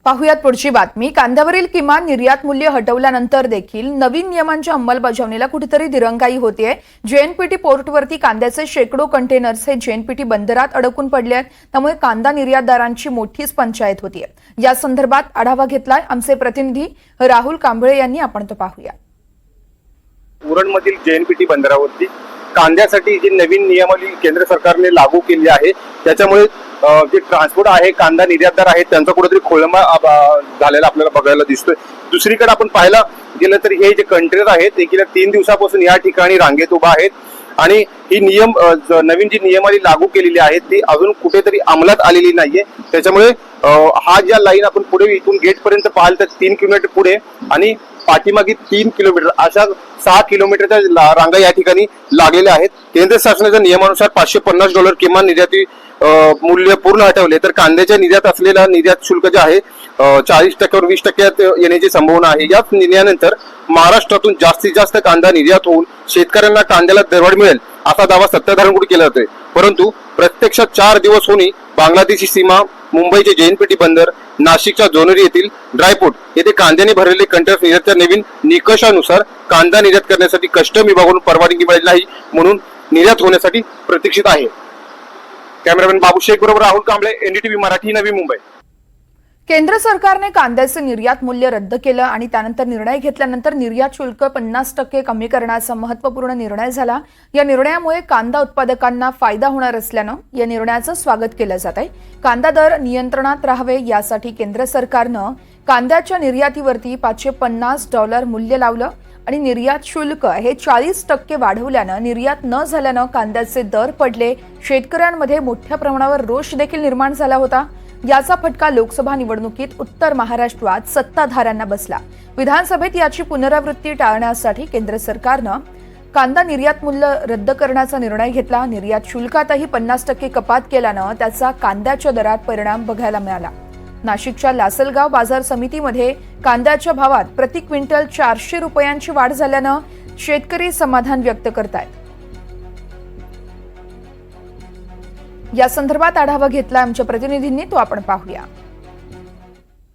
पाहुयात पुढची बातमी। कांद्यावरील किमान निर्यात मूल्य हटवल्यानंतर देखील नवीन नियमांच्या अंमलबजावणीला कुठेतरी दिरंगाई होतेय। जेएनपीटी पोर्टवरती कांद्याचे शेकडो कंटेनर्स हे जेएनपीटी बंदरात अडकून पडले आहेत। त्यामुळे कांदा निर्यातदारांची मोठीच पंचायत होतीये। या संदर्भात आढावा घेतलाय आमचे प्रतिनिधी राहुल कांबळे यांनी। आपण तो पाहूया। उरणमधील जेएनपीटी बंदरावरती कांद्यासाठी जी नवीन नियमावली केंद्र सरकारने लागू केली आहे त्याच्यामुळे जे ट्रान्सपोर्ट आहे कांदा निर्यातदार आहेत त्यांचा कुठेतरी खोळंबा झालेला आपल्याला बघायला दिसतोय। दुसरीकडे आपण पाहायला गेलं तर हे जे कंटेनर आहेत ते गेल्या 3 दिवसापासून या ठिकाणी रांगेत उभा आहेत आणि ही नवीन जी नियमावली लागू केलेली आहे ती अजून कुठेतरी अंमलात आलेली नाहीये। त्याच्यामुळे हा ज्या लाईन आपण पुढे इथून गेट पर्यंत पाहाल तर 3 किलोमीटर पुढे आणि पाठीमागे 3 किलोमीटर अशा 6 किलोमीटरच्या रांगा या ठिकाणी लागलेल्या आहेत। केंद्र शासनाच्या नियमानुसार $550 किमान निर्याती मूल्य पूर्ण हटवले तर कांद्याच्या निर्यात असलेला निर्यात शुल्क जे आहे 40% वर 20% येण्याची संभावना आहे। या निर्णयानंतर महाराष्ट्रातून जास्तीत जास्त कांदा निर्यात होऊन शेतकऱ्यांना कांद्याला दरवाढ मिळेल असा दावा सत्ताधाऱ्यांकडून केला जातोय। परंतु प्रत्यक्षात 4 दिवस होणी बांगलादेशी सीमा, मुंबईचे जेएनपीटी बंदर, नाशिकच्या जोनरी येथील ड्रायपोर्ट येथे कांद्याने भरलेले कंटेनर निर्यातच्या नवीन निकषानुसार कांदा निर्यात करण्यासाठी कस्टम विभागाकडून परवानगी मिळाली नाही म्हणून निर्यात होण्यासाठी प्रतीक्षित आहे। कॅमेरामॅन बाबू शेख बरोबर राहुल कांबळे, एनडीटीव्ही मराठी, नवी मुंबई। केंद्र सरकारने कांद्याचे निर्यात मूल्य रद्द केलं आणि त्यानंतर निर्णय घेतल्यानंतर निर्यात शुल्क 50% कमी करण्याचा महत्त्वपूर्ण निर्णय झाला। या निर्णयामुळे कांदा उत्पादकांना फायदा होणार असल्यानं या निर्णयाचं स्वागत केलं जात आहे। कांदा दर नियंत्रणात राहावे यासाठी केंद्र सरकारनं कांद्याच्या निर्यातीवरती $550 मूल्य लावलं आणि निर्यात शुल्क हे 40% वाढवल्यानं निर्यात न झाल्यानं कांद्याचे दर पडले। शेतकऱ्यांमध्ये मोठ्या प्रमाणावर रोष देखील निर्माण झाला होता। याचा फटका लोकसभा निवडणुकीत उत्तर महाराष्ट्रात सत्ताधाऱ्यांना बसला। विधानसभेत याची पुनरावृत्ती टाळण्यासाठी केंद्र सरकारनं कांदा निर्यात मूल्य रद्द करण्याचा निर्णय घेतला। निर्यात शुल्कातही 50% कपात केल्यानं त्याचा कांद्याच्या दरात परिणाम बघायला मिळाला। नाशिकच्या लासलगाव बाजार समितीमध्ये कांद्याच्या भावात प्रति क्विंटल 400 रुपयांची वाढ झाल्यानं शेतकरी समाधान व्यक्त करतायत। या संदर्भात आढावा घेतला आमच्या प्रतिनिधींनी, तो आपण पाहूया।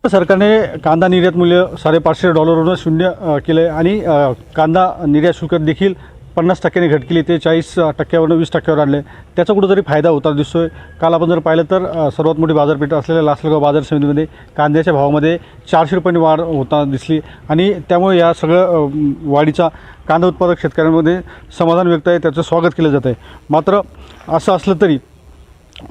सरकारने कांदा निर्यात मूल्य $550 शून्य केले आणि कांदा निर्यात शुल्क देखील 50% घट केली, ते 40%वरून 20%वर आणले। त्याचा कुठेतरी फायदा होता दिसतोय। काल आपण जर पाहिलं तर सर्वात मोठी बाजारपेठ असलेल्या लासलगाव बाजार समितीमध्ये कांद्याच्या भावामध्ये 400 रुपयांनी वाढ होताना दिसली आणि त्यामुळे या सगळं वाढीचा कांदा उत्पादक शेतकऱ्यांमध्ये समाधान व्यक्त आहे, त्याचं स्वागत केलं जात आहे। मात्र असं असलं तरी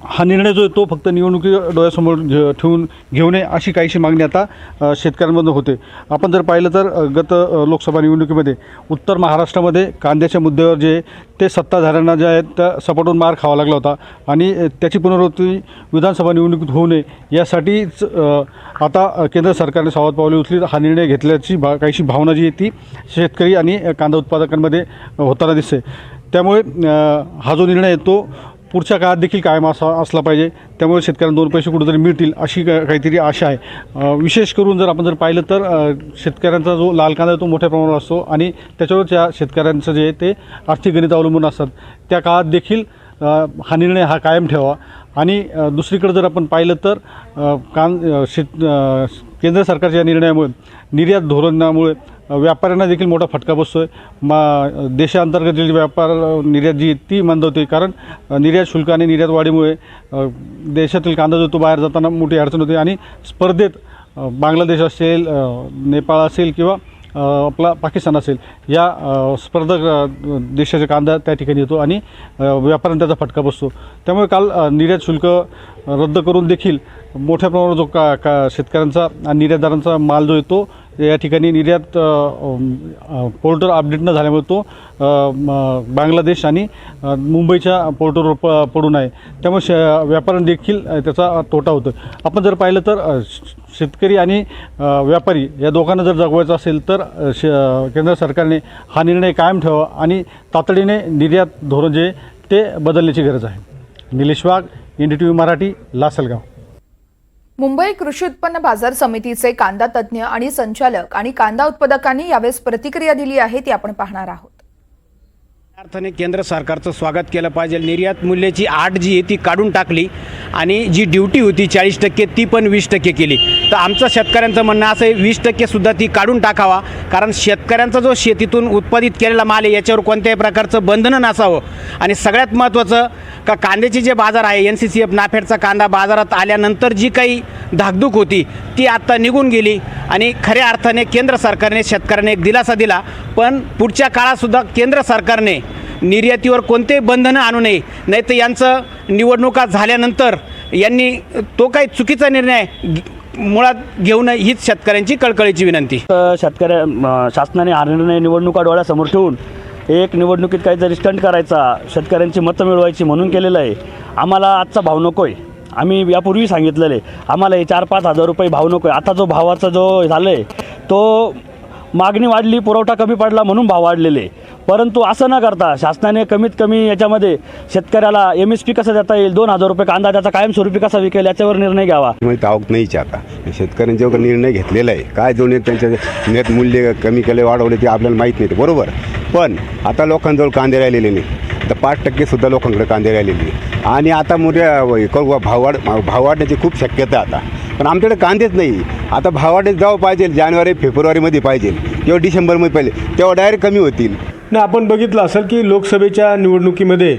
हा निर्णय जो आहे तो फक्त निवडणुकी डोळ्यासमोर ठेवून घेऊ नये अशी काहीशी मागणी आता शेतकऱ्यांमधून होते। आपण जर पाहिलं तर गत लोकसभा निवडणुकीमध्ये उत्तर महाराष्ट्रामध्ये कांद्याच्या मुद्द्यावर जे ते सत्ताधाऱ्यांना जे आहेत त्या सपाटून मार खावा लागला होता आणि त्याची पुनरावृत्ती विधानसभा निवडणुकीत होऊ नये यासाठीच आता केंद्र सरकारने सावध पावले उचली हा निर्णय घेतल्याची काहीशी भावना जी आहे ती शेतकरी आणि कांदा उत्पादकांमध्ये होताना दिसते। त्यामुळे हा जो निर्णय आहे तो पुढच्या काळात देखील कायम असला पाहिजे। त्यामुळे शेतकऱ्यांना 2 पैसे कुठेतरी मिळतील अशी काहीतरी आशा आहे। विशेष करून जर आपण पाहिलं तर शेतकऱ्यांचा जो लाल कांदा तो मोठ्या प्रमाणावर असतो आणि त्याच्यावरच या शेतकऱ्यांचं जे ते आर्थिक गणित अवलंबून असतात। त्या काळात देखील हा निर्णय हा कायम ठेवा आणि दुसरीकडे जर आपण पाहिलं तर केंद्र सरकारच्या या निर्णयामुळे निर्यात धोरणामुळे व्यापाऱ्यांना देखील मोठा फटका बसतोय। देशांतर्गत जी व्यापार निर्यात जी ती मंदावते, कारण निर्यात शुल्क आणि निर्यात वाढीमुळे देशातील कांदा जो तो बाहेर जाताना मोठी अडचण होते आणि स्पर्धेत बांगलादेश असेल, नेपाळ असेल किंवा आपला पाकिस्तान असेल या स्पर्धक देशाचा कांदा त्या ठिकाणी येतो आणि व्यापाऱ्यांना त्याचा फटका बसतो। त्यामुळे काल निर्यात शुल्क रद्द करून देखील मोठ्या प्रमाणावर जो शेतकऱ्यांचा आणि निर्यातदारांचा माल जो येतो या ठिकाणी निर्यात पोर्टवर अपडेट न झाल्यामुळे तो बांगलादेश आणि मुंबईच्या पोर्टवर पडून आहे। त्यामुळे व्यापाऱ्यांना देखील त्याचा तोटा होतो। आपण जर पाहिलं तर शेतकरी आणि व्यापारी या दोघांना जर जगवायचं असेल तर केंद्र सरकारने हा निर्णय कायम ठेवा आणि तातडीने निर्यात धोरण जे ते बदलण्याची गरज आहे। निलेश वाघ, एनडीटीव्ही मराठी, लासलगाव। मुंबई कृषी उत्पन्न बाजार समितीचे कांदा तज्ज्ञ आणि संचालक आणि कांदा उत्पादकांनी यावेळेस प्रतिक्रिया दिली आहे, ती आपण पाहणार आहोत। अर्थाने केंद्र सरकारचं स्वागत केलं पाहिजे. निर्यात मूल्याची 8 जी आहे ती काढून टाकली आणि जी ड्युटी होती 40% ती पण 20% केली. तर आमचं शेतकऱ्यांचं म्हणणं असं आहे 20% सुद्धा ती काढून टाकावा, कारण शेतकऱ्यांचा जो शेतीतून उत्पादित केलेला माल आहे याच्यावर कोणत्याही प्रकारचं बंधनं नसावं. आणि सगळ्यात महत्त्वाचं का कांद्याचे जे बाजार आहे NCCF नाफेडचा कांदा बाजारात आल्यानंतर जी काही धाकधूक होती ती आत्ता निघून गेली आणि खऱ्या अर्थाने केंद्र सरकारने शेतकऱ्यांना एक दिलासा दिला. पण पुढच्या काळातसुद्धा केंद्र सरकारने निर्यातीवर कोणतेही बंधनं आणू नये, नाही तर यांचं निवडणुका झाल्यानंतर यांनी तो काही चुकीचा निर्णय मुळात घेऊ नये हीच शेतकऱ्यांची कळकळीची विनंती. शासनाने हा निर्णय निवडणुका डोळ्यासमोर ठेवून एक निवडणुकीत काहीतरी स्टंट करायचा, शेतकऱ्यांची मतं मिळवायची म्हणून केलेलं आहे. आम्हाला आजचा भाव नको आहे. आम्ही यापूर्वी सांगितलेलं आहे आम्हाला हे 4-5 हजार रुपये भाव नको आहे. आता जो भावाचा जो झालं आहे तो मागणी वाढली, पुरवठा कमी पडला म्हणून भाव वाढलेले. परंतु असं न करता शासनाने कमीत कमी याच्यामध्ये शेतकऱ्याला MSP कसं देता येईल, 2,000 रुपये कांदा त्याचा कायमस्वरूपी कसा विकेल याच्यावर निर्णय घ्यावा. आवक नाहीच आता शेतकऱ्यांच्या निर्णय घेतलेला आहे. काय जो त्यांच्या नेट मूल्य कमी केले वाढवले ते आपल्याला माहीत नाही, बरोबर. पण आता लोकांजवळ कांदे राहिलेले नाही, तर 5% सुद्धा लोकांकडे कांदे राहिलेले नाही. आणि आता मोठ्या भाव वाढण्याची खूप शक्यता आता. पण आमच्याकडे कांदेच नाही. आता भाव वाढण्यात जेव्हा पाहिजे जानेवारी फेब्रुवारीमध्ये पाहिजे किंवा डिसेंबरमध्ये पाहिजे तेव्हा डायरेक्ट कमी होतील. नाही, आपण बघितलं असेल की लोकसभेच्या निवडणुकीमध्ये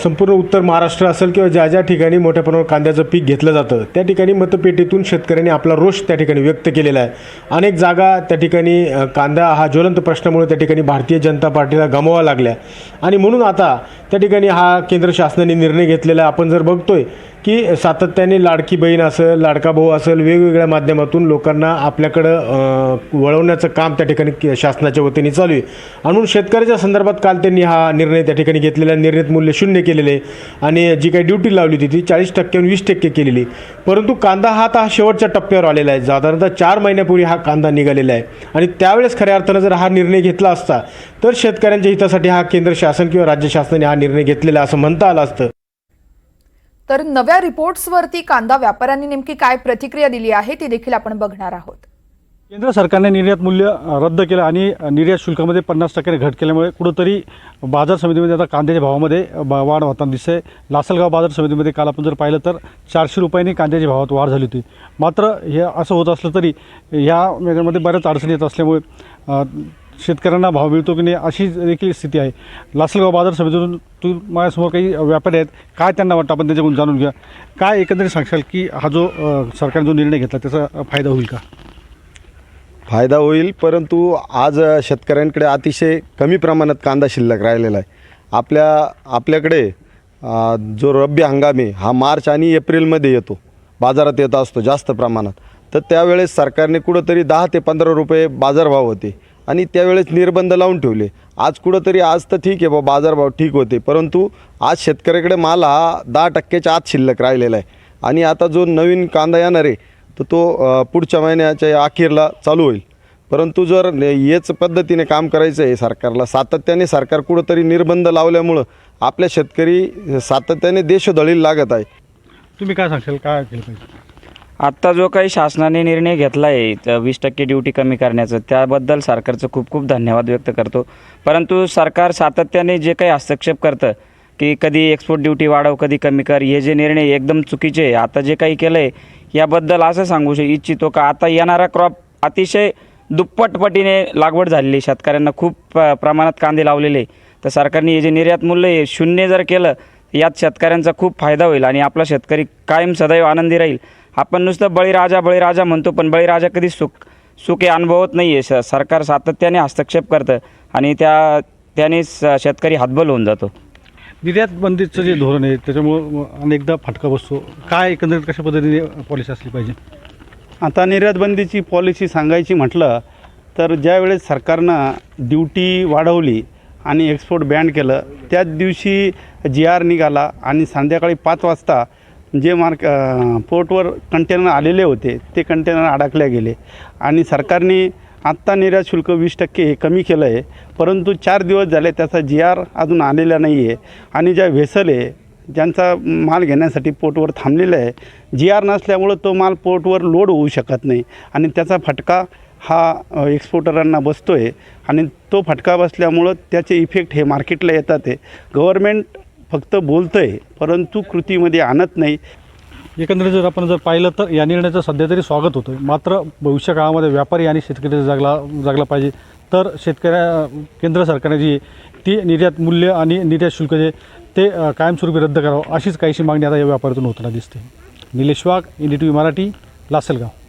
संपूर्ण उत्तर महाराष्ट्र असेल किंवा ज्या ज्या ठिकाणी मोठ्या प्रमाणावर कांद्याचं पीक घेतलं जातं त्या ठिकाणी मतपेटीतून शेतकऱ्यांनी आपला रोष त्या ठिकाणी व्यक्त केलेला आहे. अनेक जागा त्या ठिकाणी कांदा हा ज्वलंत प्रश्नामुळे त्या ठिकाणी भारतीय जनता पार्टीला गमवाव्या लागल्या आणि म्हणून आता त्या ठिकाणी हा केंद्र शासनाने निर्णय घेतलेला आहे. आपण जर बघतोय की सातत्याने लाडकी बहीण असेल, लाडका भाऊ असेल, वेगवेगळ्या माध्यमातून लोकांना आपल्याकडं वळवण्याचं काम त्या ठिकाणी शासनाच्या वतीने चालू आहे. म्हणून शेतकऱ्याच्या संदर्भात काल त्यांनी हा निर्णय त्या ठिकाणी घेतलेला. निर्यात मूल्य 0 केलेले आणि जी काही ड्युटी लावली होती ती 40% 20% केलेली. परंतु कांदा हा आता शेवटच्या टप्प्यावर आलेला आहे. साधारणतः 4 महिन्यापूर्वी हा कांदा निघालेला आहे आणि त्यावेळेस खऱ्या अर्थानं जर हा निर्णय घेतला असता तर शेतकऱ्यांच्या हितासाठी हा केंद्र शासन किंवा राज्य शासनाने हा निर्णय घेतलेला असं म्हणता आलं असतं. तर नव्या रिपोर्ट्सवरती कांदा व्यापाऱ्यांनी नेमकी काय प्रतिक्रिया दिली आहे ती देखील आपण बघणार आहोत. केंद्र सरकारने निर्यात मूल्य रद्द केलं आणि निर्यात शुल्कामध्ये 50% घट केल्यामुळे कुठंतरी बाजार समितीमध्ये आता कांद्याच्या भावामध्ये वाढ होताना दिसते. लासलगाव बाजार समितीमध्ये काल आपण जर पाहिलं तर 400 रुपयांनी कांद्याच्या भावात वाढ झाली होती. मात्र हे असं होत असलं तरी ह्या याच्यामध्ये बऱ्याच अडचणी येत असल्यामुळे शेतकऱ्यांना भाव मिळतो की नाही अशी देखील स्थिती आहे. लासलगाव बाजार समितीतून माझ्यासमोर काही व्यापारी आहेत, काय त्यांना वाटतं आपण त्याच्याकडून जाणून घ्या. काय एकंदरीत सांगशाल की हा जो सरकारने जो निर्णय घेतला त्याचा फायदा होईल का? फायदा होईल, परंतु आज शेतकऱ्यांकडे अतिशय कमी प्रमाणात कांदा शिल्लक राहिलेला आहे. आपल्याकडे जो रब्बी हंगाम आहे हा मार्च आणि एप्रिलमध्ये येतो, बाजारात येत असतो जास्त प्रमाणात. तर त्यावेळेस सरकारने कुठंतरी 10 ते 15 रुपये बाजारभाव होते आणि त्यावेळेस निर्बंध लावून ठेवले. आज कुठंतरी आज तर ठीक आहे बाजारभाव ठीक होते, परंतु आज शेतकऱ्याकडे माल हा 10% आत शिल्लक राहिलेला आहे. आणि आता जो नवीन कांदा येणार आहे तर तो पुढच्या महिन्याच्या अखेरला चालू होईल. परंतु जर हेच पद्धतीने काम करायचं आहे सरकारला, सातत्याने सरकार कुठंतरी निर्बंध लावल्यामुळं आपल्या शेतकरी सातत्याने देशोधडीला लागत आहे. तुम्ही काय सांगशाल, काय केलं पाहिजे? आत्ता जो काही शासनाने निर्णय घेतला आहे 20% ड्युटी कमी करण्याचं, त्याबद्दल सरकारचं खूप खूप धन्यवाद व्यक्त करतो. परंतु सरकार सातत्याने जे काही हस्तक्षेप करतं की कधी एक्सपोर्ट ड्युटी वाढव, कधी कमी कर, हे जे निर्णय एकदम चुकीचे आहे. आता जे काही केलं आहे याबद्दल असं सांगू इच्छितो का आता येणारा क्रॉप अतिशय दुप्पटपटीने लागवड झालेली, शेतकऱ्यांना खूप प्रमाणात कांदे लावलेले. तर सरकारने हे जे निर्यात मूल्य आहे 0 जर केलं यात शेतकऱ्यांचा खूप फायदा होईल आणि आपला शेतकरी कायम सदैव आनंदी राहील. आपण नुसतं बळीराजा म्हणतो, पण बळीराजा कधी सुखे अनुभवत नाही आहे. सरकार सातत्याने हस्तक्षेप करतं आणि त्याने शेतकरी हातबल होऊन जातो. निर्यात बंदीचं जे धोरण आहे त्याच्यामुळं अनेकदा फटका बसतो. काय एकंदरीत कशा पद्धतीने पॉलिसी असली पाहिजे? आता निर्यात बंदीची पॉलिसी सांगायची म्हटलं तर ज्यावेळेस सरकारनं ड्युटी वाढवली आणि एक्सपोर्ट बॅन केलं त्याच दिवशी GR निघाला आणि संध्याकाळी 5 वाजता जे पोर्टवर कंटेनर आलेले होते ते कंटेनर अडकले गेले आणि सरकारने आत्ता निर्यात शुल्क 20% हे कमी केलं आहे. परंतु 4 दिवस झाले त्याचा GR अजून आलेला नाही आहे आणि ज्या व्हेसल आहे ज्यांचा माल घेण्यासाठी पोर्टवर थांबलेला आहे, GR नसल्यामुळं तो माल पोर्टवर लोड होऊ शकत नाही आणि त्याचा फटका हा एक्सपोर्टरांना बसतो आहे आणि तो फटका बसल्यामुळं त्याचे इफेक्ट हे मार्केटला येतात आहे. गव्हर्मेंट फक्त बोलतं आहे परंतु कृतीमध्ये आणत नाही. एकंदरीत जर आपण पाहिलं तर या निर्णयाचं सध्या तरी स्वागत होतं, मात्र भविष्य काळामध्ये व्यापारी आणि शेतकरी जागला पाहिजे. तर केंद्र सरकारने जी ती निर्यात मूल्य आणि निर्यात शुल्क जे ते कायमस्वरूपी रद्द करावं अशीच काहीशी मागणी आता या व्यापाऱ्यातून होताना दिसते. निलेश वाघ, NDTV मराठी, लासलगाव.